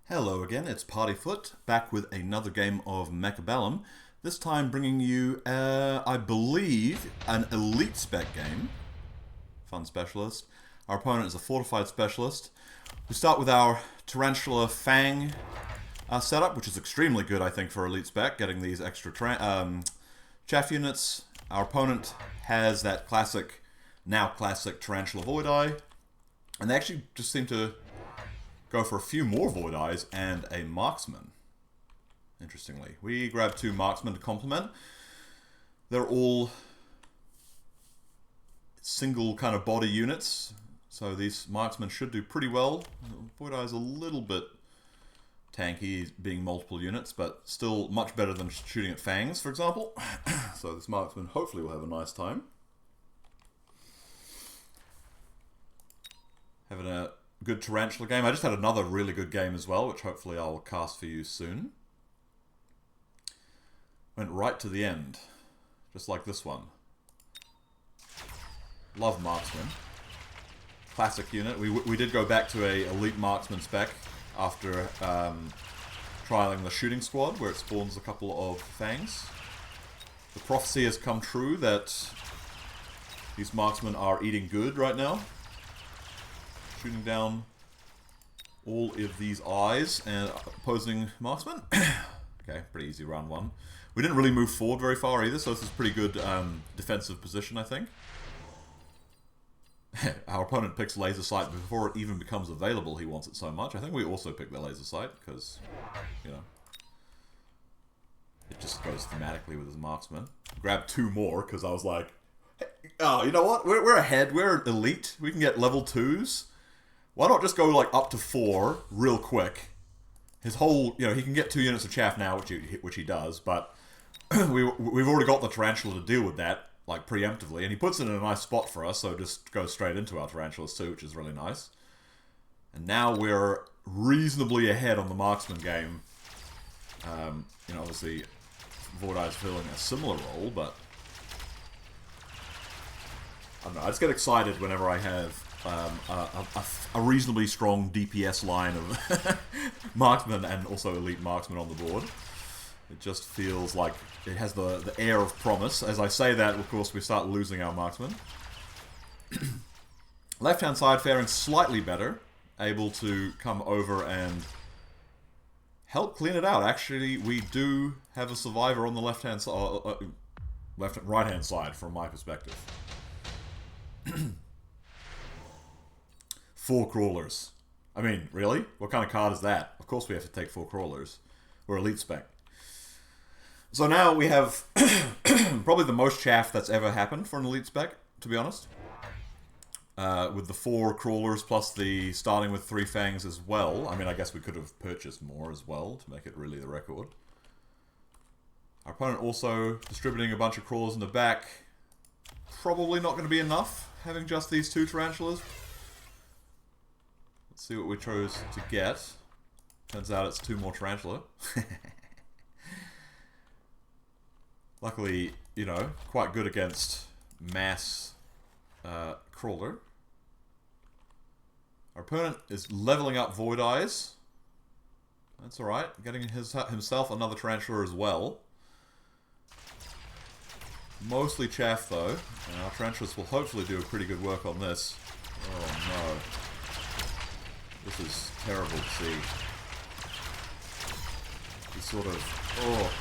Hello again, it's Partyfoot, back with another game of Mechabellum. This time bringing you, I believe, an elite spec game. Fun specialist. Our opponent is a fortified specialist. We start with our Tarantula Fang setup, which is extremely good, I think, for elite spec, getting these extra chaff units. Our opponent has that classic, now classic Tarantula Void Eye, and they actually just seem to go for a few more Void Eyes and a Marksman. Interestingly, we grab two Marksmen to complement. They're all single kind of body units, so these Marksmen should do pretty well. Void Eye is a little bit tanky, being multiple units, but still much better than shooting at Fangs, for example. So this Marksman hopefully will have a nice time. Having a good Tarantula game. I just had another really good game as well, which hopefully I'll cast for you soon. Went right to the end, just like this one. Love Marksman. Classic unit. We did go back to a elite Marksman spec after trialing the shooting squad, where it spawns a couple of Fangs. The prophecy has come true that these Marksmen are eating good right now. Shooting down all of these eyes and opposing Marksman. Okay, pretty easy round one. We didn't really move forward very far either, so this is pretty good defensive position, I think. Our opponent picks laser sight before it even becomes available. He wants it so much. I think we also pick the laser sight because, you know, it just goes thematically with his Marksman. Grab two more because I was like, hey, oh, you know what? We're ahead. We're elite. We can get level 2s. Why not just go like up to 4 real quick? His whole, you know, he can get 2 units of chaff now, which he does, but we've already got the Tarantula to deal with that, like preemptively, and he puts it in a nice spot for us, so it just goes straight into our Tarantulas too, which is really nice. And now we're reasonably ahead on the Marksman game. You know, obviously, Void Eye is filling a similar role, but I don't know. I just get excited whenever I have a reasonably strong DPS line of Marksman and also elite Marksman on the board. It just feels like it has the air of promise. As I say that, of course, we start losing our Marksman. Left-hand side faring slightly better, able to come over and help clean it out. Actually, we do have a survivor on the left-hand side, right-hand side from my perspective. 4 crawlers. I mean, really? What kind of card is that? Of course we have to take 4 crawlers. We're elite spec. So now we have probably the most chaff that's ever happened for an elite spec, to be honest. With the 4 crawlers plus the starting with 3 fangs as well. I mean, I guess we could have purchased more as well to make it really the record. Our opponent also distributing a bunch of crawlers in the back. Probably not going to be enough, having just these 2 tarantulas. Let's see what we chose to get. Turns out it's 2 more tarantula. Luckily, you know, quite good against mass crawler. Our opponent is leveling up Void Eyes. That's alright. Getting himself another tarantula as well. Mostly chaff though. And our tarantulas will hopefully do a pretty good work on this. Oh no. This is terrible to see. These sort of... oh.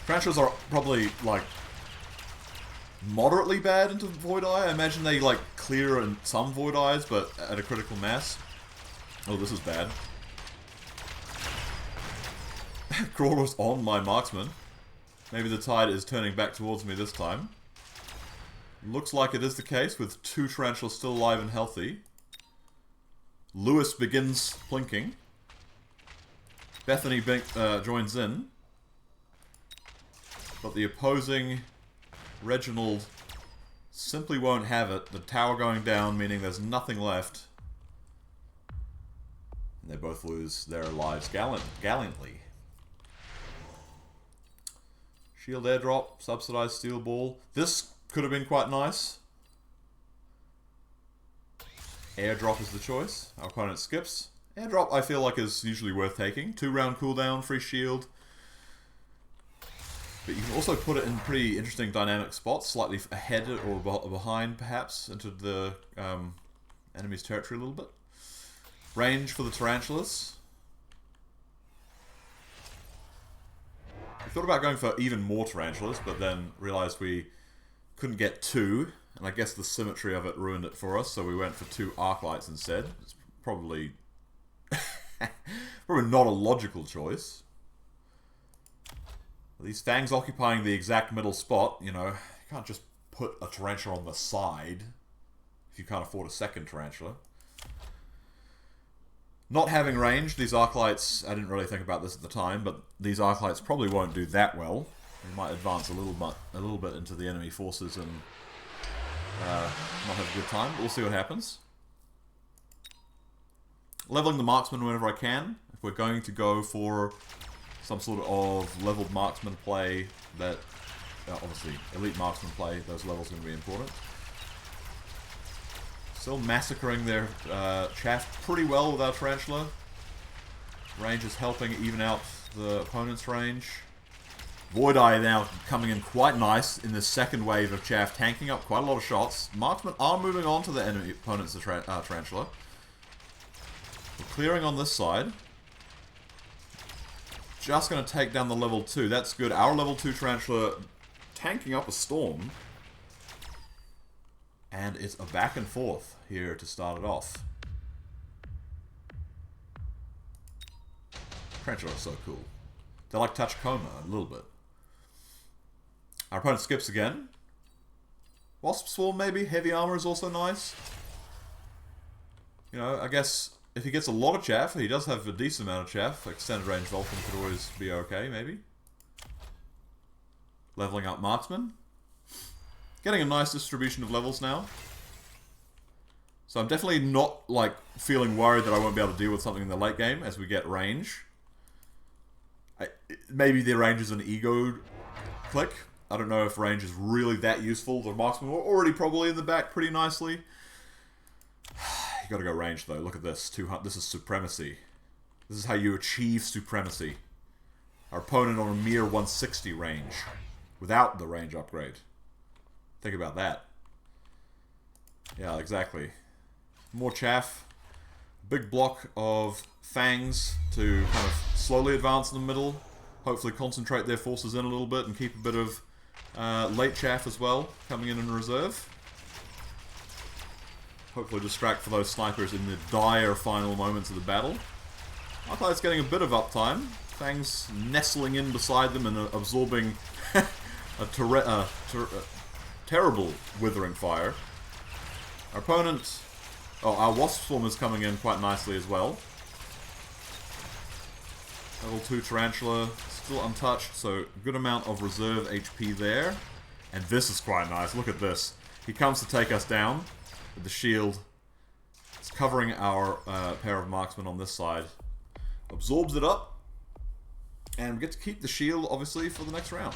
Tarantulas are probably, like, moderately bad into Void Eye. I imagine they, like, clear in some Void Eyes, but at a critical mass. Oh, this is bad. Crawler's on my Marksman. Maybe the tide is turning back towards me this time. Looks like it is the case, with 2 tarantulas still alive and healthy. Lewis begins plinking. Bethany joins in. But the opposing Reginald simply won't have it. The tower going down, meaning there's nothing left. And they both lose their lives gallantly. Shield airdrop, subsidized steel ball. This could have been quite nice. Airdrop is the choice. Our opponent skips. Airdrop I feel like is usually worth taking. 2-round cooldown, free shield. But you can also put it in pretty interesting dynamic spots, slightly ahead or behind perhaps, into the enemy's territory a little bit. Range for the tarantulas. We thought about going for even more tarantulas, but then realized we couldn't get 2, and I guess the symmetry of it ruined it for us, so we went for 2 arclights instead. It's probably probably not a logical choice. These fangs occupying the exact middle spot, you know, you can't just put a tarantula on the side if you can't afford a second tarantula. Not having range, these arclights, I didn't really think about this at the time, but these arclights probably won't do that well. They might advance a little bit into the enemy forces and not have a good time. We'll see what happens. Leveling the marksman whenever I can. If we're going to go for some sort of leveled marksman play, that obviously elite marksman play, those levels are going to be important. Still massacring their chaff pretty well with our tarantula. Range is helping even out the opponent's range. Void Eye now coming in quite nice in the second wave of chaff, tanking up quite a lot of shots. Marksmen are moving on to the enemy opponent's tarantula. We're clearing on this side. Just going to take down the level 2. That's good. Our level 2 tarantula tanking up a storm. And it's a back and forth here to start it off. Tarantula are so cool. They're like Touch Coma a little bit. Our opponent skips again. Wasp Swarm maybe. Heavy armor is also nice. You know, I guess if he gets a lot of chaff, he does have a decent amount of chaff. Extended range Vulcan could always be okay, maybe. Leveling up Marksman. Getting a nice distribution of levels now. So I'm definitely not, like, feeling worried that I won't be able to deal with something in the late game as we get range. Maybe the range is an ego click. I don't know if range is really that useful. The marksmen were already probably in the back pretty nicely. You gotta go range though. Look at this. 200. This is supremacy. This is how you achieve supremacy. Our opponent on a mere 160 range. Without the range upgrade. Think about that. Yeah, exactly. More chaff. Big block of fangs to kind of slowly advance in the middle. Hopefully concentrate their forces in a little bit and keep a bit of late chaff as well coming in reserve. Hopefully distract for those snipers in the dire final moments of the battle. Arclight's getting a bit of uptime. Fangs nestling in beside them and absorbing a terrible withering fire. Our opponent... Oh, our Wasp Swarm is coming in quite nicely as well. Level 2 Tarantula, still untouched, so good amount of reserve HP there. And this is quite nice, look at this. He comes to take us down with the shield. It's covering our pair of marksmen on this side. Absorbs it up. And we get to keep the shield, obviously, for the next round.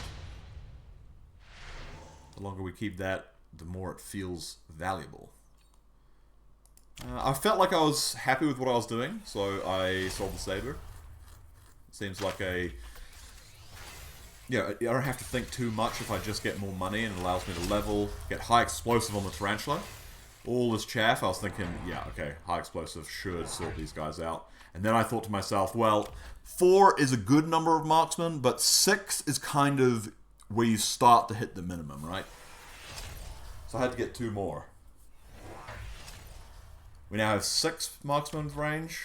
The longer we keep that, the more it feels valuable. I felt like I was happy with what I was doing, so I sold the Saber. Seems like a... Yeah, I don't have to think too much if I just get more money and it allows me to level, get high explosive on the Tarantula. All this chaff, I was thinking, yeah, okay, high explosive should sort these guys out. And then I thought to myself, well, 4 is a good number of marksmen, but 6 is kind of where you start to hit the minimum, right? So I had to get 2 more. We now have 6 marksmen with range.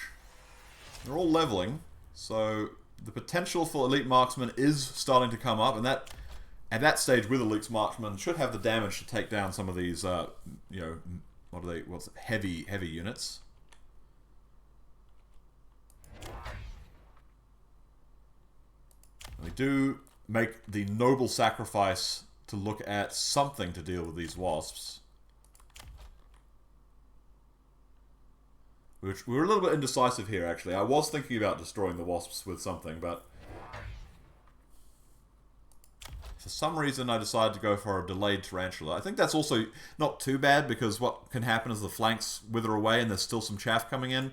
They're all leveling, so the potential for elite marksman is starting to come up, and that at that stage with elite marksman should have the damage to take down some of these, you know, what's it, heavy units. We do make the noble sacrifice to look at something to deal with these wasps. We were a little bit indecisive here, actually. I was thinking about destroying the wasps with something, but for some reason I decided to go for a delayed tarantula. I think that's also not too bad, because what can happen is the flanks wither away and there's still some chaff coming in.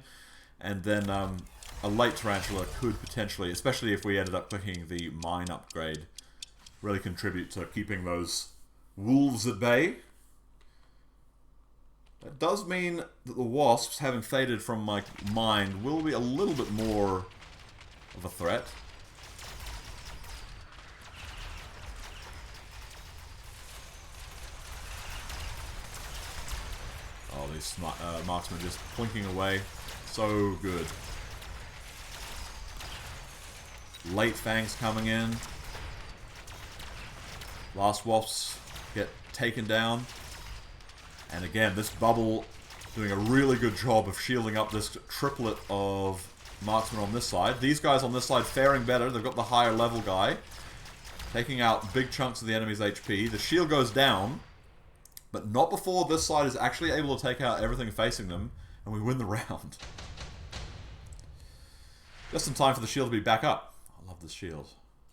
And then a late Tarantula could potentially, especially if we ended up clicking the mine upgrade, really contribute to keeping those wolves at bay. That does mean that the wasps, having faded from my mind, will be a little bit more of a threat. Oh, these marksmen just plinking away. So good. Late fangs coming in. Last wasps get taken down. And again, this bubble doing a really good job of shielding up this triplet of marksmen on this side. These guys on this side faring better. They've got the higher level guy, taking out big chunks of the enemy's HP. The shield goes down, but not before this side is actually able to take out everything facing them, and we win the round. Just in time for the shield to be back up. I love this shield.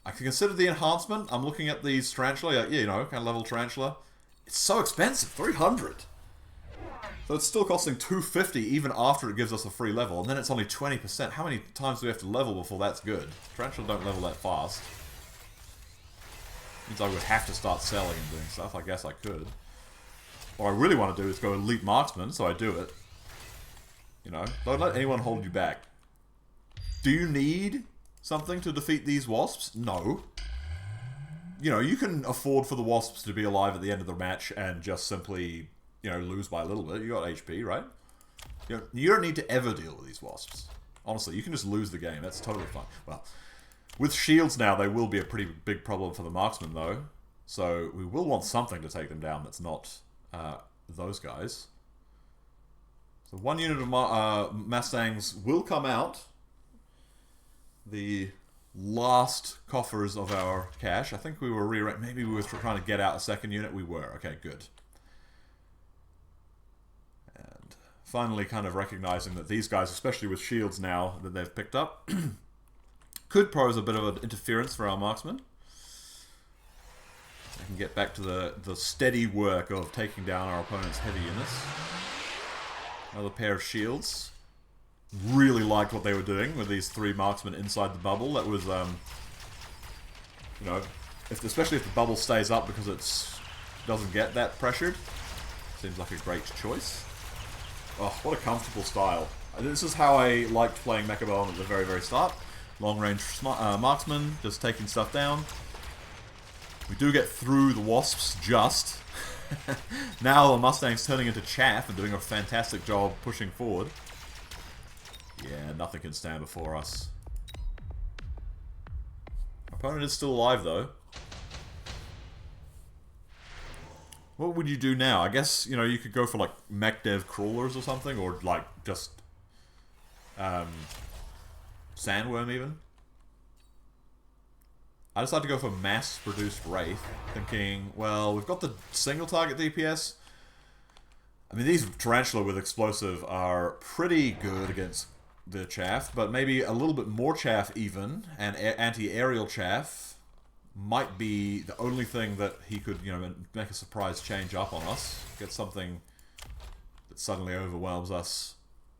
I can consider the enhancement. I'm looking at these Tarantula, yeah, you know, kind of level Tarantula. It's so expensive, 300. So it's still costing 250 even after it gives us a free level, and then it's only 20%. How many times do we have to level before that's good? Tarantula don't level that fast. Means I would have to start selling and doing stuff. I guess I could. What I really want to do is go Elite Marksman, so I do it. You know, don't let anyone hold you back. Do you need something to defeat these wasps? No. You know, you can afford for the wasps to be alive at the end of the match and just simply, you know, lose by a little bit. You got HP, right? You don't need to ever deal with these wasps. Honestly, you can just lose the game. That's totally fine. Well, with shields now, they will be a pretty big problem for the marksman, though. So we will want something to take them down that's not those guys. So one unit of Mustangs will come out. The last coffers of our cache. I think we were maybe we were trying to get out a second unit. We were. Okay, good. And finally kind of recognizing that these guys, especially with shields now that they've picked up, could pose a bit of an interference for our marksmen. I can get back to the steady work of taking down our opponent's heavy units. Another pair of shields. Really liked what they were doing with these three marksmen inside the bubble. That was, you know, especially if the bubble stays up because it doesn't get that pressured. Seems like a great choice. Oh, what a comfortable style. This is how I liked playing Mechabellum at the very, very start. Long-range marksman, just taking stuff down. We do get through the wasps, just. Now the Mustang's turning into chaff and doing a fantastic job pushing forward. Yeah, nothing can stand before us. Our opponent is still alive, though. What would you do now? I guess, you know, you could go for, like, mech dev crawlers or something, or, like, just sandworm, even. I decided to go for mass-produced Wraith, thinking, well, we've got the single-target DPS. I mean, these Tarantula with Explosive are pretty good against the chaff, but maybe a little bit more chaff even, and anti-aerial chaff might be the only thing that he could, you know, make a surprise change up on us. Get something that suddenly overwhelms us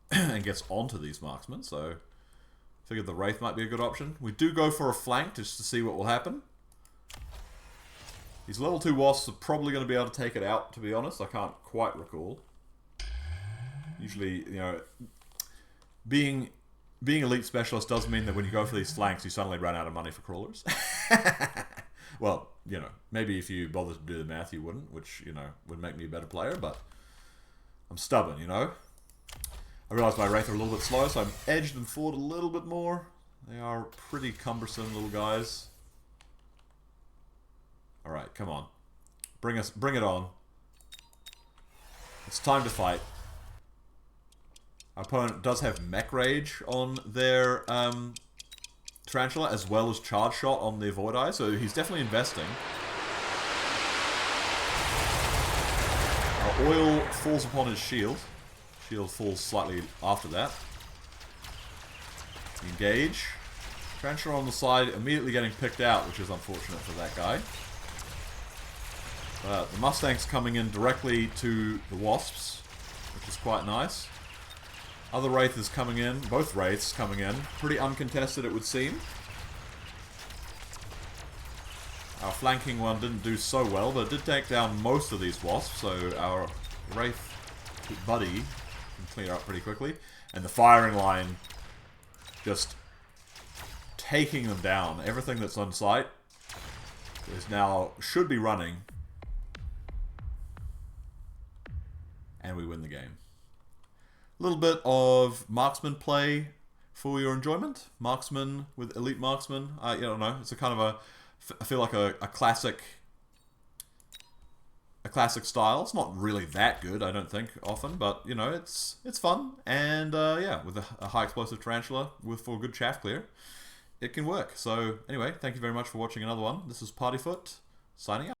and gets onto these marksmen, so figured the Wraith might be a good option. We do go for a flank just to see what will happen. These level 2 wasps are probably going to be able to take it out, to be honest. I can't quite recall. Usually, you know, being elite specialist does mean that when you go for these flanks, you suddenly run out of money for crawlers. Well, you know, maybe if you bothered to do the math, you wouldn't, which, you know, would make me a better player, but I'm stubborn, you know? I realise my Wraith are a little bit slow, so I'm edged them forward a little bit more. They are pretty cumbersome little guys. Alright, come on. Bring it on. It's time to fight. Our opponent does have Mech Rage on their Tarantula, as well as Charge Shot on the Void Eye, so he's definitely investing. Our oil falls upon his shield. Shield falls slightly after that. Engage. Tarantula on the side, immediately getting picked out, which is unfortunate for that guy. The Mustang's coming in directly to the wasps, which is quite nice. Other Wraith is coming in. Both Wraiths coming in. Pretty uncontested, it would seem. Our flanking one didn't do so well, but it did take down most of these Wasps, so our Wraith buddy can clear up pretty quickly. And the firing line just taking them down. Everything that's on site is now, should be running. And we win the game. A little bit of Marksman play for your enjoyment. Marksman with Elite Marksman. I don't know. It's a kind of a, I feel like a classic style. It's not really that good, I don't think, often, but you know, it's fun, and yeah, with a high explosive tarantula for good chaff clear, it can work. So anyway, thank you very much for watching another one. This is Partyfoot signing out.